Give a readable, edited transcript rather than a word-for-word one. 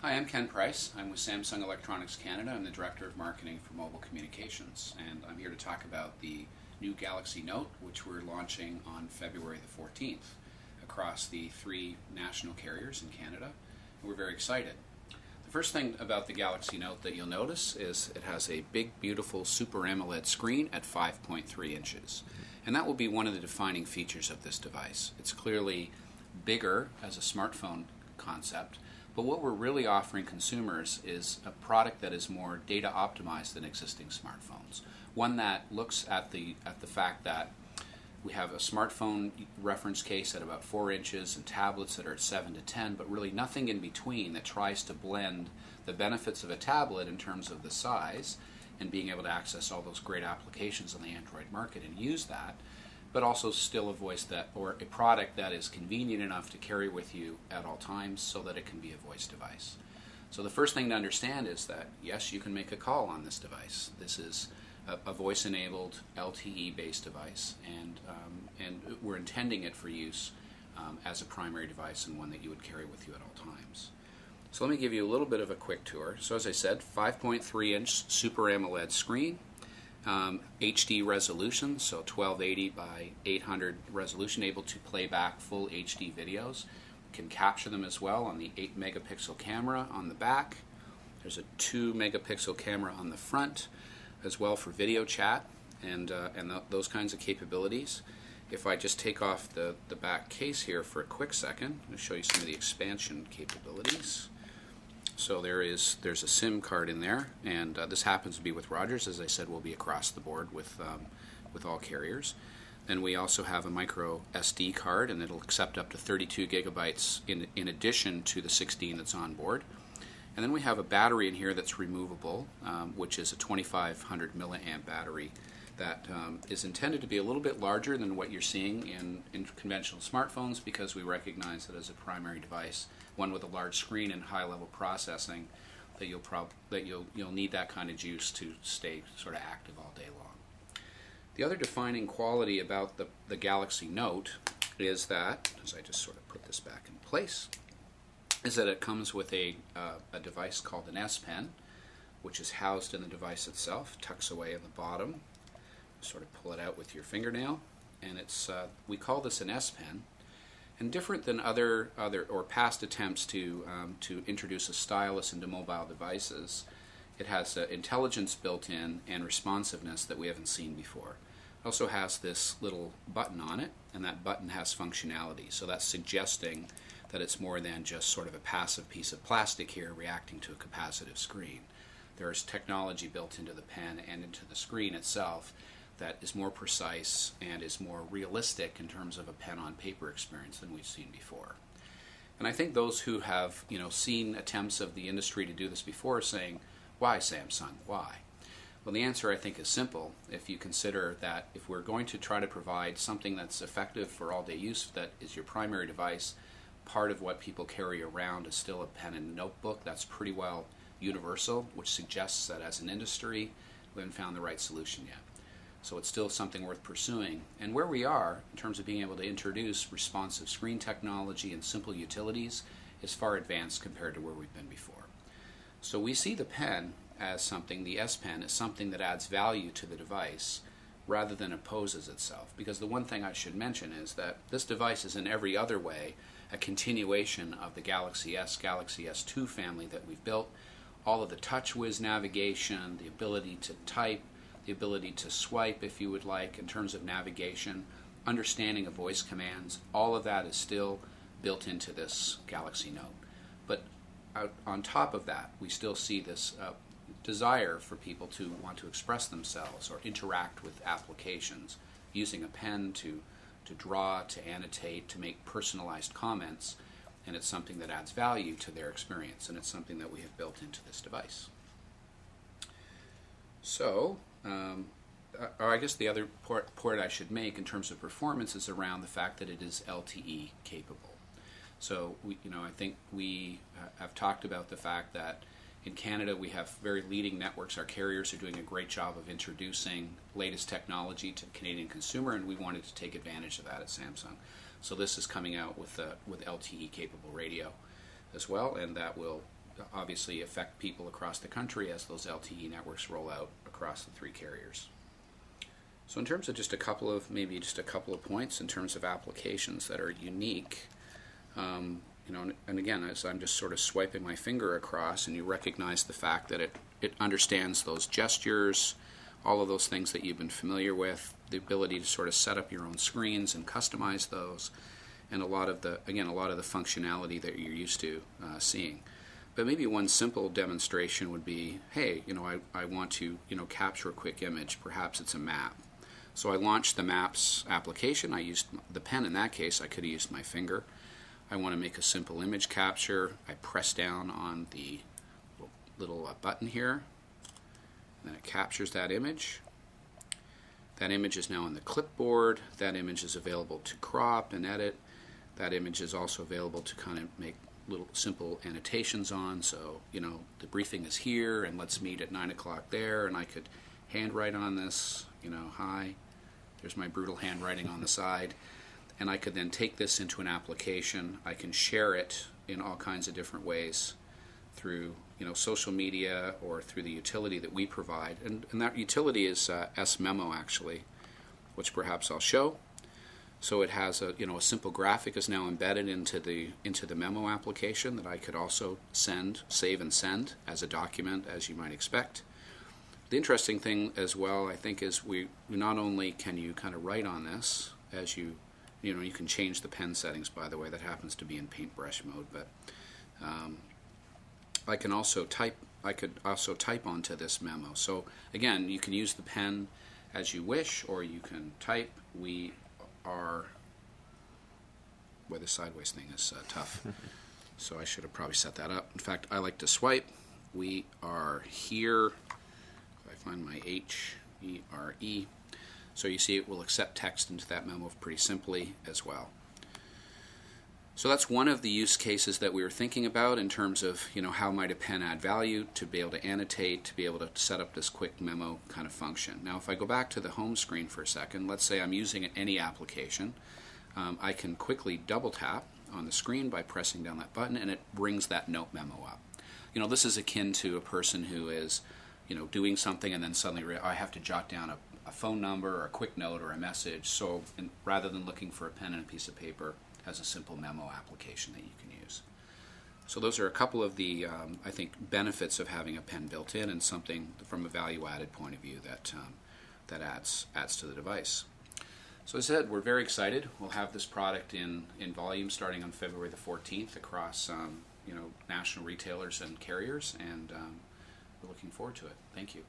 Hi, I'm Ken Price. I'm with Samsung Electronics Canada. I'm the Director of Marketing for Mobile Communications, and I'm here to talk about the new Galaxy Note, which we're launching on February the 14th across the 3 national carriers in Canada, and we're very excited. The first thing about the Galaxy Note that you'll notice is it has a big, beautiful Super AMOLED screen at 5.3 inches, and that will be one of the defining features of this device. It's clearly bigger as a smartphone concept, but what we're really offering consumers is a product that is more data optimized than existing smartphones. One that looks at the fact that we have a smartphone reference case at about 4 inches and tablets that are at 7 to 10, but really nothing in between that tries to blend the benefits of a tablet in terms of the size and being able to access all those great applications on the Android market and use that, but also still a voice that, or a product that is convenient enough to carry with you at all times so that it can be a voice device. So the first thing to understand is that, yes, you can make a call on this device. This is a voice-enabled LTE-based device, and we're intending it for use as a primary device and one that you would carry with you at all times. So let me give you a little bit of a quick tour. So as I said, 5.3-inch Super AMOLED screen. HD resolution, so 1280 by 800 resolution, able to play back full HD videos. Can capture them as well on the 8 megapixel camera on the back. There's a 2 megapixel camera on the front as well for video chat and those kinds of capabilities. If I just take off the back case here for a quick second, I'm going to show you some of the expansion capabilities. So there's a SIM card in there, and this happens to be with Rogers. As I said, will be across the board with all carriers. Then we also have a micro SD card, and it'll accept up to 32 gigabytes in addition to the 16 that's on board. And then we have a battery in here that's removable, which is a 2500 milliamp battery that is intended to be a little bit larger than what you're seeing in conventional smartphones, because we recognize that as a primary device, one with a large screen and high-level processing, that you'll need that kind of juice to stay sort of active all day long. The other defining quality about the Galaxy Note is that, as I just sort of put this back in place, is that it comes with a device called an S Pen, which is housed in the device itself, tucks away at the bottom. Sort of pull it out with your fingernail, and it's we call this an S Pen. And different than other or past attempts to introduce a stylus into mobile devices, it has intelligence built in and responsiveness that we haven't seen before. It also has this little button on it, and that button has functionality. So that's suggesting that it's more than just sort of a passive piece of plastic here reacting to a capacitive screen. There's technology built into the pen and into the screen itself that is more precise and is more realistic in terms of a pen-on-paper experience than we've seen before. And I think those who have seen attempts of the industry to do this before are saying, why Samsung? Why? Well, the answer I think is simple. If you consider that if we're going to try to provide something that's effective for all-day use that is your primary device, part of what people carry around is still a pen and notebook. That's pretty well universal, which suggests that as an industry, we haven't found the right solution yet. So it's still something worth pursuing. And where we are, in terms of being able to introduce responsive screen technology and simple utilities, is far advanced compared to where we've been before. So we see the pen as something, the S Pen, as something that adds value to the device rather than opposes itself. Because the one thing I should mention is that this device is in every other way a continuation of the Galaxy S, Galaxy S2 family that we've built. All of the TouchWiz navigation, the ability to type, the ability to swipe if you would like in terms of navigation, understanding of voice commands, all of that is still built into this Galaxy Note. But on top of that, we still see this desire for people to want to express themselves or interact with applications using a pen to draw, to annotate, to make personalized comments, and it's something that adds value to their experience, and it's something that we have built into this device. So, or I guess the other point I should make in terms of performance is around the fact that it is LTE capable. So, I think we have talked about the fact that in Canada we have very leading networks. Our carriers are doing a great job of introducing latest technology to the Canadian consumer, and we wanted to take advantage of that at Samsung. So this is coming out with LTE capable radio as well, and that will obviously affect people across the country as those LTE networks roll out across the 3 carriers. So in terms of just a couple of points in terms of applications that are unique, and again, as I'm just sort of swiping my finger across, and you recognize the fact that it understands those gestures, all of those things that you've been familiar with, the ability to sort of set up your own screens and customize those, and a lot of the functionality that you're used to seeing. But maybe one simple demonstration would be, hey, I want to capture a quick image. Perhaps it's a map. So I launched the Maps application. I used the pen in that case. I could have used my finger. I want to make a simple image capture. I press down on the little button here, and then it captures that image. That image is now on the clipboard. That image is available to crop and edit. That image is also available to kind of make little simple annotations on. So, the briefing is here, and let's meet at 9 o'clock there, and I could handwrite on this, hi. There's my brutal handwriting on the side. And I could then take this into an application. I can share it in all kinds of different ways through social media or through the utility that we provide. And that utility is S-Memo, actually, which perhaps I'll show. So it has a simple graphic is now embedded into the memo application that I could also save and send as a document, as you might expect. The interesting thing as well, I think, is we not only can you kind of write on this as you can change the pen settings, by the way. That happens to be in paintbrush mode, but I can also type. I could also type onto this memo. So again, you can use the pen as you wish, or you can type. We are. Boy, the sideways thing is tough. So I should have probably set that up. In fact, I like to swipe. We are here. If I find my H-E-R-E. So you see it will accept text into that memo pretty simply as well. So that's one of the use cases that we were thinking about in terms of, how might a pen add value to be able to annotate, to be able to set up this quick memo kind of function. Now if I go back to the home screen for a second, let's say I'm using any application, I can quickly double tap on the screen by pressing down that button, and it brings that note memo up. This is akin to a person who is, doing something and then suddenly I have to jot down a phone number or a quick note or a message. So rather than looking for a pen and a piece of paper, it has a simple memo application that you can use. So those are a couple of the, I think, benefits of having a pen built in, and something from a value-added point of view that adds to the device. So as I said, we're very excited. We'll have this product in volume starting on February the 14th across national retailers and carriers, and we're looking forward to it. Thank you.